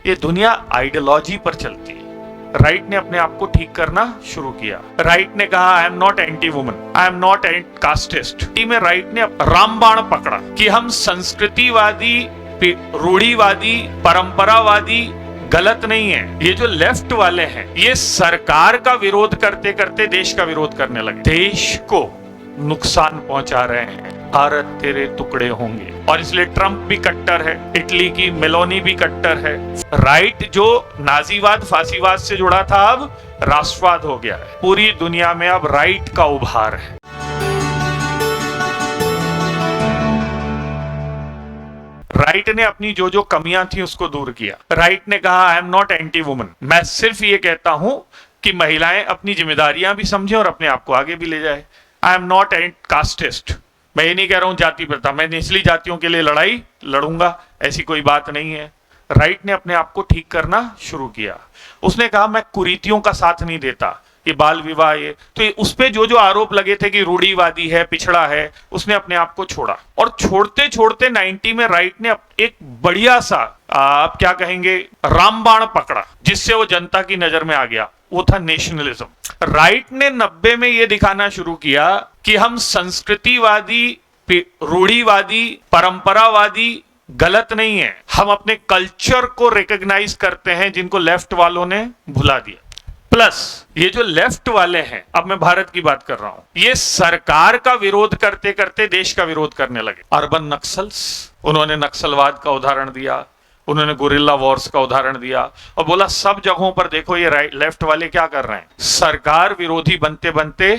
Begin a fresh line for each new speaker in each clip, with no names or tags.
ये दुनिया आइडियोलॉजी पर चलती है। राइट ने अपने आप को ठीक करना शुरू किया। राइट ने कहा I am not anti woman, I am not casteist. में राइट ने रामबाण पकड़ा कि हम संस्कृतिवादी, रूढ़िवादी, परंपरावादी गलत नहीं है। ये जो लेफ्ट वाले हैं ये सरकार का विरोध करते करते देश का विरोध करने लगे, देश को नुकसान पहुंचा रहे हैं। भारत तेरे टुकड़े होंगे। और इसलिए ट्रंप भी कट्टर है, इटली की मेलोनी भी कट्टर है। राइट जो नाजीवाद फासीवाद से जुड़ा था अब राष्ट्रवाद हो गया है। पूरी दुनिया में अब राइट का उभार है। राइट ने अपनी जो जो कमियां थी उसको दूर किया। राइट ने कहा I am not anti woman, मैं सिर्फ ये कहता हूं कि महिलाएं अपनी जिम्मेदारियां भी समझें और अपने आप को आगे भी ले जाए। आई एम नॉट कास्टिस्ट, मैं ये नहीं कह रहा हूं जाति प्रथा, मैं निचली जातियों के लिए लड़ाई लड़ूंगा, ऐसी कोई बात नहीं है। राइट ने अपने आप को ठीक करना शुरू किया। उसने कहा मैं कुरीतियों का साथ नहीं देता, ये बाल विवाह, ये तो उस पे जो जो आरोप लगे थे कि रूढ़िवादी है, पिछड़ा है, उसने अपने आप को छोड़ा। और छोड़ते छोड़ते 90 में राइट ने एक बढ़िया सा आप क्या कहेंगे रामबाण पकड़ा, जिससे वो जनता की नजर में आ गया। वो था नेशनलिज्म। राइट ने 90 में ये दिखाना शुरू किया कि हम संस्कृतिवादी, रूढ़िवादी, परंपरावादी गलत नहीं है। हम अपने कल्चर को रिकॉग्नाइज करते हैं, जिनको लेफ्ट वालों ने भुला दिया। प्लस ये जो लेफ्ट वाले हैं, अब मैं भारत की बात कर रहा हूं, ये सरकार का विरोध करते करते देश का विरोध करने लगे। अर्बन नक्सल्स, उन्होंने नक्सलवाद का उदाहरण दिया, उन्होंने गुरिल्ला वॉर्स का उदाहरण दिया और बोला सब जगहों पर देखो ये लेफ्ट वाले क्या कर रहे हैं, सरकार विरोधी बनते बनते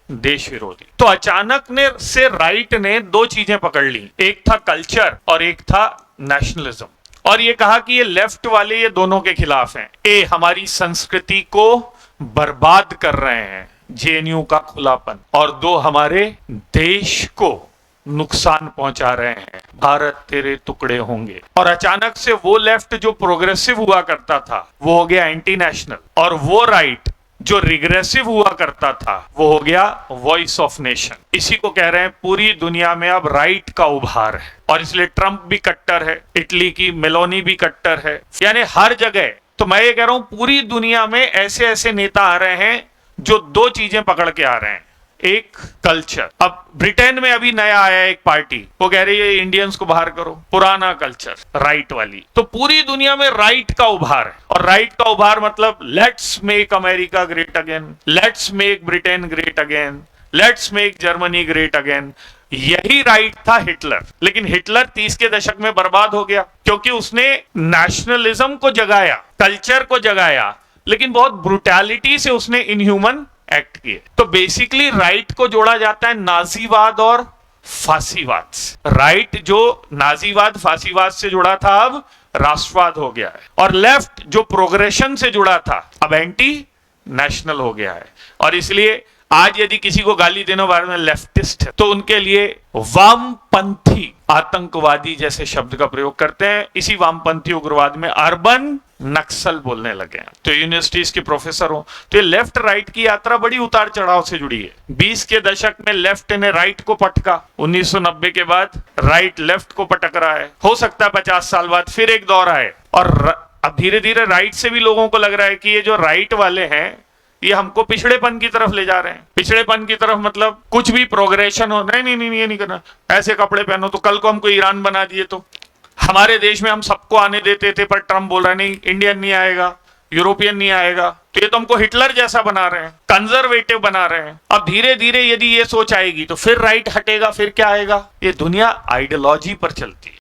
देश विरोधी। तो अचानक से राइट ने दो चीजें पकड़ ली, एक था कल्चर और एक था नेशनलिज्म। और ये कहा कि ये लेफ्ट वाले ये दोनों के खिलाफ हैं। हमारी संस्कृति को बर्बाद कर रहे हैं, जेएनयू का खुलापन, और दो हमारे देश को नुकसान पहुंचा रहे हैं, भारत तेरे टुकड़े होंगे। और अचानक से वो लेफ्ट जो प्रोग्रेसिव हुआ करता था वो हो गया एंटी नेशनल, और वो राइट जो रिग्रेसिव हुआ करता था वो हो गया वॉइस ऑफ नेशन। इसी को कह रहे हैं पूरी दुनिया में अब राइट का उभार है। और इसलिए ट्रंप भी कट्टर है, इटली की मेलोनी भी कट्टर है, यानी हर जगह। तो मैं ये कह रहा हूं पूरी दुनिया में ऐसे ऐसे नेता आ रहे हैं जो दो चीजें पकड़ के आ रहे हैं, एक कल्चर। अब ब्रिटेन में अभी नया आया एक पार्टी, वो कह रही है इंडियंस को बाहर करो, पुराना कल्चर, राइट वाली। तो पूरी दुनिया में राइट का उभार है। और राइट का उभार मतलब let's make America great again, let's make Britain great again, let's make Germany great again. यही राइट था हिटलर। लेकिन हिटलर 30 के दशक में बर्बाद हो गया, क्योंकि उसने नेशनलिज्म को जगाया, कल्चर को जगाया, लेकिन बहुत ब्रुटैलिटी से उसने इनह्यूमन एक्ट किए। तो बेसिकली राइट को जोड़ा जाता है नाजीवाद और फासीवाद से। राइट जो नाजीवाद फासीवाद से जुड़ा था अब राष्ट्रवाद हो गया है। और लेफ्ट जो प्रोग्रेशन से जुड़ा था अब एंटी नेशनल हो गया है। और इसलिए आज यदि किसी को गाली देने वाले में लेफ्टिस्ट है तो उनके लिए वामपंथी आतंकवादी जैसे शब्द का प्रयोग करते हैं। इसी वामपंथी उग्रवाद में अर्बन नक्सल बोलने लगे हैं। तो यूनिवर्सिटीज के प्रोफेसर हो तो ये लेफ्ट राइट की यात्रा बड़ी उतार चढ़ाव से जुड़ी है। 20 के दशक में लेफ्ट ने राइट को पटका, 1990 के बाद राइट लेफ्ट को पटक रहा है। हो सकता है 50 साल बाद फिर एक दौर आए। और अब धीरे धीरे राइट से भी लोगों को लग रहा है कि ये जो राइट वाले हैं ये हमको पिछड़ेपन की तरफ ले जा रहे हैं। पिछड़ेपन की तरफ मतलब कुछ भी प्रोग्रेशन हो, नहीं नहीं नहीं ये नहीं करना, ऐसे कपड़े पहनो, तो कल को हमको ईरान बना दिए तो हमारे देश में हम सबको आने देते थे, पर ट्रंप बोल रहा है नहीं, इंडियन नहीं आएगा, यूरोपियन नहीं आएगा, तो ये तो हमको हिटलर जैसा बना रहे हैं, कंजर्वेटिव बना रहे हैं। अब धीरे धीरे यदि ये सोच आएगी तो फिर राइट हटेगा, फिर क्या आएगा। ये दुनिया आइडियोलॉजी पर चलती है।